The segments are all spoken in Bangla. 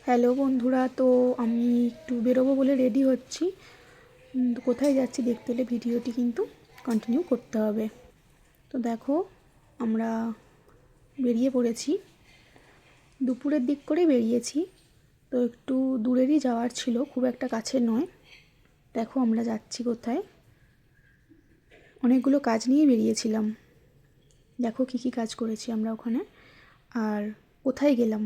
হ্যালো বন্ধুরা, তো আমি একটু বেরোবো বলে রেডি হচ্ছি। তো কোথায় যাচ্ছি দেখতে হলে ভিডিওটি কিন্তু কন্টিনিউ করতে হবে। তো দেখো, আমরা বেরিয়ে পড়েছি। দুপুরের দিক করে বেরিয়েছি, তো একটু দূরেরই যাওয়ার ছিল, খুব একটা কাছে নয়। দেখো আমরা যাচ্ছি কোথায়। অনেকগুলো কাজ নিয়ে বেরিয়েছিলাম। দেখো কী কী কাজ করেছি আমরা ওখানে, আর কোথায় গেলাম।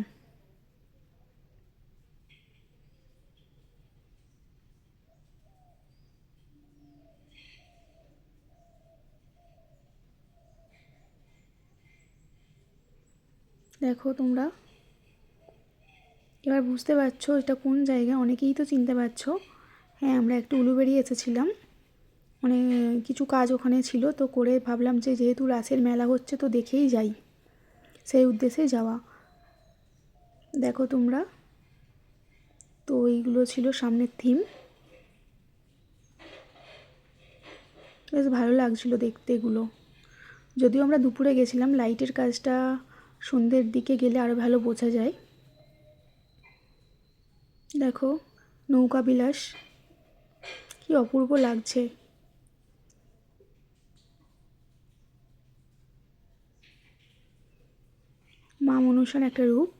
দেখো তোমরা এবার বুঝতে পারছো এটা কোন জায়গা, অনেকেই তো চিনতে পারছো। হ্যাঁ, আমরা একটু উলুবেড়ি এসেছিলাম, মানে কিছু কাজ ওখানে ছিল, তো করে ভাবলাম যে যেহেতু রাসের মেলা হচ্ছে তো দেখেই যাই, সেই উদ্দেশ্যে যাওয়া। দেখো তোমরা, তো এইগুলো ছিল সামনের থিম। বেশ ভালো লাগছিল দেখতে এগুলো। যদিও আমরা দুপুরে গেছিলাম, লাইটের কাজটা সন্ধ্যের দিকে গেলে আরও ভালো বোঝা যায়। দেখো নৌকা বিলাস, কি অপূর্ব লাগছে। মা মনসার একটা রূপ।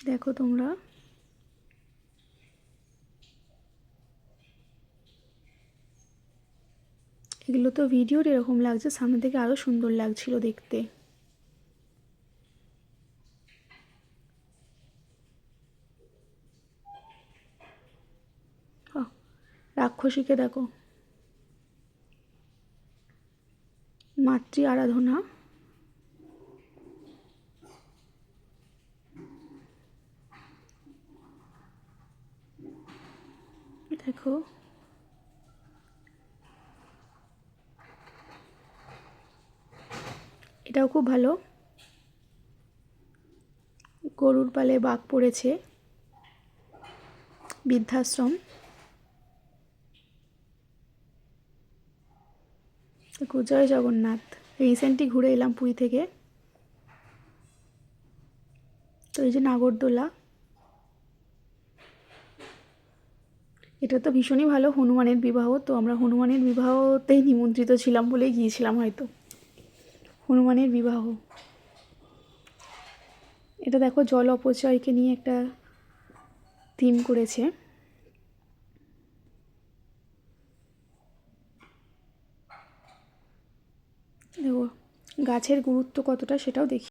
দেখো তোমরা, এগুলো তো ভিডিওর এরকম লাগছে, সামনে থেকে আরও সুন্দর লাগছিল দেখতে। রাক্ষসীকে দেখো, মাতৃ আরাধনা। দেখো এটাও খুব ভালো। গরুর পালে বাঘ পড়েছে, বৃদ্ধাশ্রম। জয় জগন্নাথ। রিসেন্টলি ঘুরে এলাম পুরী থেকে। তো এই যে নাগরদোলা, এটা তো ভীষণই ভালো। হনুমানের বিবাহ, তো আমরা হনুমানের বিবাহতেই নিমন্ত্রিত ছিলাম বলেই গিয়েছিলাম হয়তো। হনুমানের বিবাহ। এটা দেখো জল অপচয়কে নিয়ে একটা থিম করেছে। দেখো গাছের গুরুত্ব কতটা সেটাও দেখি।